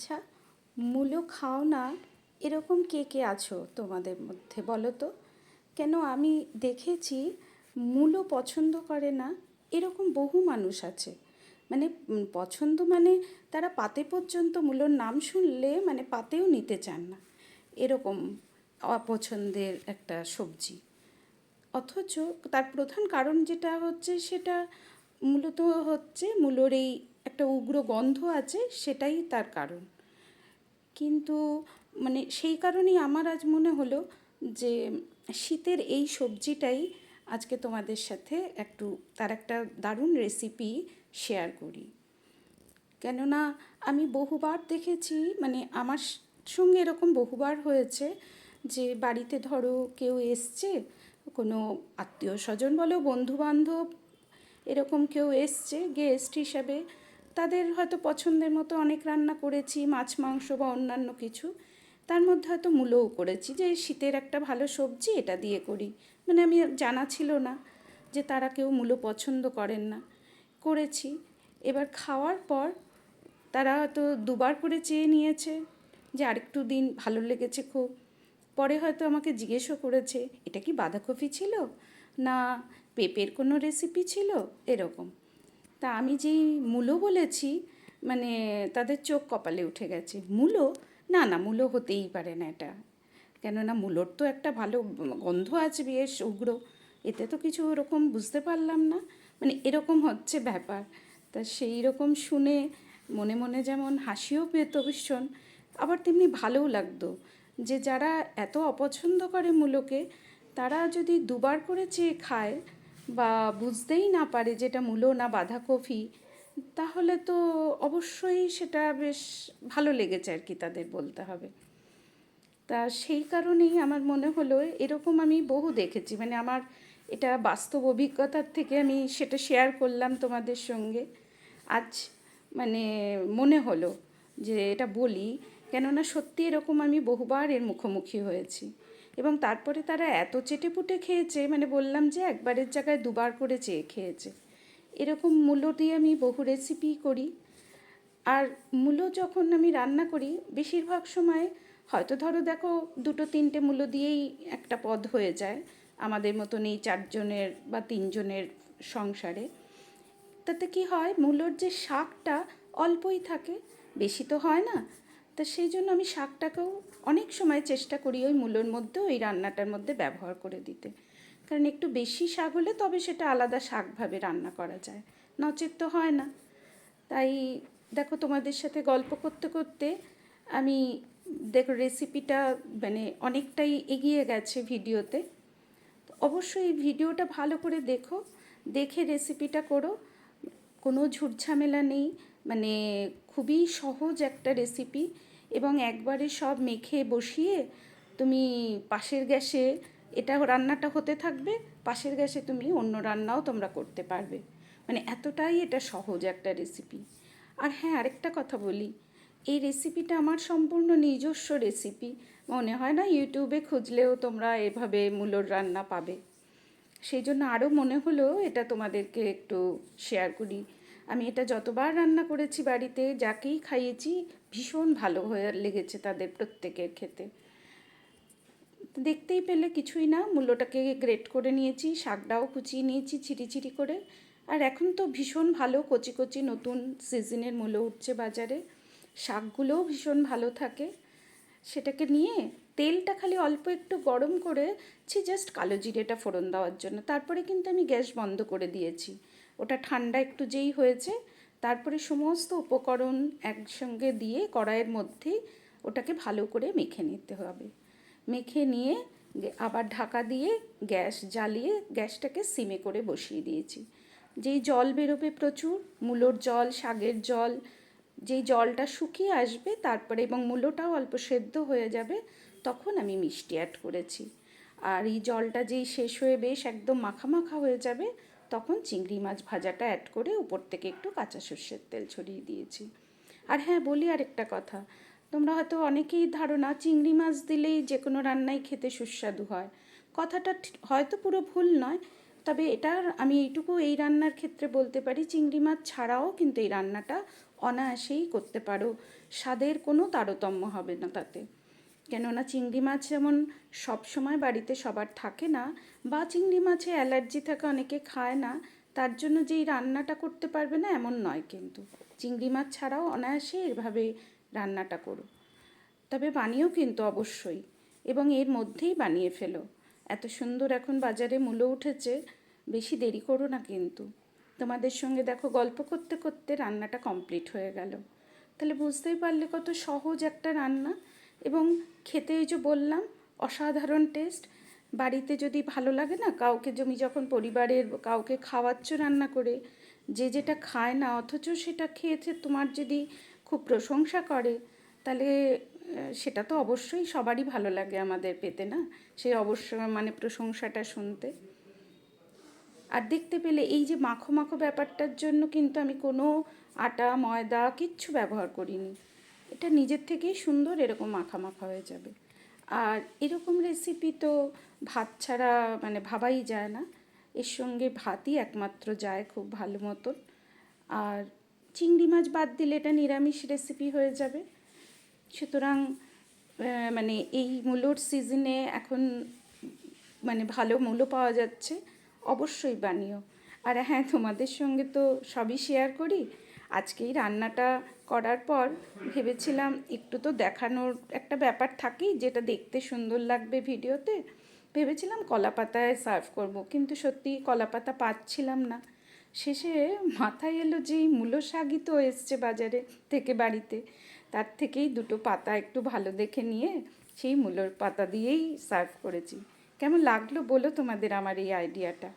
আচ্ছা, মূলো খাও না এরকম কে কে আছো তোমাদের মধ্যে বলো তো? কেন আমি দেখেছি মূলো পছন্দ করে না এরকম বহু মানুষ আছে। মানে পছন্দ মানে তারা পাতে পর্যন্ত মূলোর নাম শুনলে মানে পাতেও নিতে চান না, এরকম অপছন্দের একটা সবজি। অথচ তার প্রধান কারণ যেটা হচ্ছে সেটা মূলত হচ্ছে মূলোর এই একটা উগ্র গন্ধ আছে, সেটাই তার কারণ। কিন্তু মানে সেই কারণেই আমার আজ মনে হলো যে শীতের এই সবজিটাই আজকে তোমাদের সাথে একটু তার একটা দারুণ রেসিপি শেয়ার করি। কেননা আমি বহুবার দেখেছি, মানে আমার সঙ্গে এরকম বহুবার হয়েছে যে বাড়িতে ধরো কেউ এসছে, কোনো আত্মীয় স্বজন বলো বন্ধুবান্ধব, এরকম কেউ এসছে গেস্ট হিসাবে, তাদের হয়তো পছন্দের মতো অনেক রান্না করেছি, মাছ মাংস বা অন্যান্য কিছু, তার মধ্যে হয়তো মূলোও করেছি যে শীতের একটা ভালো সবজি এটা দিয়ে করি। মানে আমি জানা ছিল না যে তারা কেউ মূলো পছন্দ করেন না, করেছি। এবার খাওয়ার পর তারা হয়তো দুবার করে চেয়ে নিয়েছে যে আরেকটু দিন, ভালো লেগেছে খুব। পরে হয়তো আমাকে জিজ্ঞেসও করেছে এটা কি বাঁধাকপি ছিল না পেঁপের কোনো রেসিপি ছিল, এরকম। তা আমি যেই মূলো বলেছি, মানে তাদের চোখ কপালে উঠে গেছে। মূলো? না না, মূলো হতেই পারে না এটা। কেননা মূলোর তো একটা ভালো গন্ধ আছে বেশ উগ্র, এতে তো কিছু ওরকম বুঝতে পারলাম না, মানে এরকম হচ্ছে ব্যাপার। তা সেই রকম শুনে মনে মনে যেমন হাসিও পেত ভীষণ, আবার তেমনি ভালোও লাগতো যে যারা এত অপছন্দ করে মূলোকে, তারা যদি দুবার করে চেয়ে খায় বা বুঝতেই না পারে যেটা মূলো না বাঁধাকপি, তাহলে তো অবশ্যই সেটা বেশ ভালো লেগেছে আর কি, তাদের বলতে হবে। তা সেই কারণেই আমার মনে হলো এরকম আমি বহু দেখেছি, মানে আমার এটা বাস্তব অভিজ্ঞতার থেকে আমি সেটা শেয়ার করলাম তোমাদের সঙ্গে আজ। মানে মনে হলো যে এটা বলি, কেননা সত্যি এরকম আমি বহুবার এর মুখোমুখি হয়েছি। এবং তারপরে তারা এত চেটেপুটে খেয়েছে, মানে বললাম যে একবারের জায়গায় দুবার করে চেয়ে খেয়েছে। এরকম মূলো দিয়ে আমি বহু রেসিপি করি। আর মূলো যখন আমি রান্না করি বেশিরভাগ সময় হয়তো ধরো দেখো দুটো তিনটে মূলো দিয়েই একটা পদ হয়ে যায় আমাদের মতন এই চারজনের বা তিনজনের সংসারে। তাতে কি হয়, মূলোর যে শাকটা অল্পই থাকে, বেশি তো হয় না। তা সেই জন্য আমি শাকটাকেও অনেক সময় চেষ্টা করি ওই মূলোর মধ্যে ওই রান্নাটার মধ্যে ব্যবহার করে দিতে। কারণ একটু বেশি শাক হলে তবে সেটা আলাদা শাকভাবে রান্না করা যায়, নচেত তো হয় না। তাই দেখো তোমাদের সাথে গল্প করতে করতে আমি, দেখো রেসিপিটা মানে অনেকটাই এগিয়ে গেছে ভিডিওতে। তো অবশ্যই এই ভিডিওটা ভালো করে দেখো, দেখে রেসিপিটা করো। কোনো ঝুটঝামেলা নেই, মানে খুবই সহজ একটা রেসিপি। এবং একবারে সব মেখে বসিয়ে তুমি পাশের গ্যাসে এটা রান্নাটা হতে থাকবে, পাশের গ্যাসে তুমি অন্য রান্নাও তোমরা করতে পারবে। মানে এতটাই এটা সহজ একটা রেসিপি। আর হ্যাঁ, আরেকটা কথা বলি, এই রেসিপিটা আমার সম্পূর্ণ নিজস্ব রেসিপি। মনে হয় না ইউটিউবে খুঁজলেও তোমরা এভাবে মূলোর রান্না পাবে। সেই জন্য আরও মনে হলো এটা তোমাদেরকে একটু শেয়ার করি। আমি এটা যতবার রান্না করেছি বাড়িতে যাকেই খাইয়েছি ভীষণ ভালো হয়ে লেগেছে তাদের প্রত্যেকের খেতে। দেখতেই পেলে কিছুই না, মূলোটাকে গ্রেট করে নিয়েছি, শাকটাও কুচিয়ে নিয়েছি চিরি চিরি করে। আর এখন তো ভীষণ ভালো কচি কচি নতুন সিজনের মূলো উঠছে বাজারে, শাকগুলোও ভীষণ ভালো থাকে। সেটাকে নিয়ে তেলটা খালি অল্প একটু গরম করেছি জাস্ট কালো জিরেটা ফোড়ন দেওয়ার জন্য, তারপরে কিন্তু আমি গ্যাস বন্ধ করে দিয়েছি। ওটা ঠান্ডা একটু যেই হয়েছে, তারপরে সমস্ত উপকরণ একসঙ্গে দিয়ে কড়াইয়ের মধ্যেই ওটাকে ভালো করে মেখে নিতে হবে। মেখে নিয়ে আবার ঢাকা দিয়ে গ্যাস জ্বালিয়ে গ্যাসটাকে সিমে করে বসিয়ে দিয়েছি। যেই জল বেরোবে প্রচুর, মূলোর জল, শাকের জল, যেই জলটা শুকিয়ে আসবে তারপরে এবং মূলোটাও অল্প সেদ্ধ হয়ে যাবে, তখন আমি মিষ্টি অ্যাড করেছি। আর এই জলটা যেই শেষ হয়ে বেশ একদম মাখা মাখা হয়ে যাবে, তখন চিংড়ি মাছ ভাজাটা অ্যাড করে উপর থেকে একটু কাঁচা সর্ষের তেল ছড়িয়ে দিয়েছি। আর হ্যাঁ, বলি আরেকটা কথা, তোমরা হয়তো অনেকেই ধারণা চিংড়ি মাছ দিলেই যে কোনো রান্নাই খেতে সুস্বাদু হয়। কথাটা হয়তো পুরো ভুল নয়, তবে এটা আমি এইটুকু এই রান্নার ক্ষেত্রে বলতে পারি চিংড়ি মাছ ছাড়াও কিন্তু এই রান্নাটা অনায়াসেই করতে পারো, স্বাদের কোনো তারতম্য হবে না তাতে। কেননা চিংড়ি মাছ যেমন সব সময় বাড়িতে সবার থাকে না, বা চিংড়ি মাছে অ্যালার্জি থাকে অনেকে খায় না, তার জন্য যেই রান্নাটা করতে পারবে না এমন নয় কিন্তু। চিংড়ি মাছ ছাড়াও অনায়াসে এভাবে রান্নাটা করো। তবে বানিয়েও কিন্তু অবশ্যই, এবং এর মধ্যেই বানিয়ে ফেলো। এত সুন্দর এখন বাজারে মূলো উঠেছে, বেশি দেরি করো না কিন্তু। তোমাদের সঙ্গে দেখো গল্প করতে করতে রান্নাটা কমপ্লিট হয়ে গেল। তাহলে বুঝতেই পারলে কত সহজ একটা রান্না, এবং খেতে ওই যে বললাম অসাধারণ টেস্ট। বাড়িতে যদি ভালো লাগে না কাউকে, তুমি যখন পরিবারের কাউকে খাওয়াচ্ছ রান্না করে, যে যেটা খায় না অথচ সেটা খেয়েছে, তোমার যদি খুব প্রশংসা করে, তাহলে সেটা তো অবশ্যই সবারই ভালো লাগে আমাদের পেতে না, সেই অবশ্য মানে প্রশংসাটা শুনতে। আর দেখতে পেলে এই যে মাখো মাখো ব্যাপারটার জন্য কিন্তু আমি কোনো আটা ময়দা কিচ্ছু ব্যবহার করিনি, এটা নিজের থেকেই সুন্দর এরকম মাখা মাখা হয়ে যাবে। আর এরকম রেসিপি তো ভাত ছাড়া মানে ভাবাই যায় না, এর সঙ্গে ভাতই একমাত্র যায় খুব ভালো মতন। আর চিংড়ি মাছ বাদ দিলে এটা নিরামিষ রেসিপি হয়ে যাবে। সুতরাং মানে এই মূলোর সিজনে এখন মানে ভালো মূল্য পাওয়া যাচ্ছে, অবশ্যই বানিও। আর হ্যাঁ, তোমাদের সঙ্গে তো সবই শেয়ার করি। আজকেই রান্নাটা করার পর ভেবেছিলাম একটু তো দেখানোর একটা ব্যাপার থাকেই, যেটা দেখতে সুন্দর লাগবে ভিডিওতে। ভেবেছিলাম কলা পাতায় সার্ভ করব, কিন্তু সত্যি কলা পাতা পাচ্ছিলাম না। শেষে মাথায় এলো যে এই মূলো শাকই তো এসছে বাজারে থেকে বাড়িতে, তার থেকেই দুটো পাতা একটু ভালো দেখে নিয়ে সেই মূলোর পাতা দিয়েই সার্ভ করেছি। কেমন লাগলো বলো তোমাদের আমার এই আইডিয়াটা?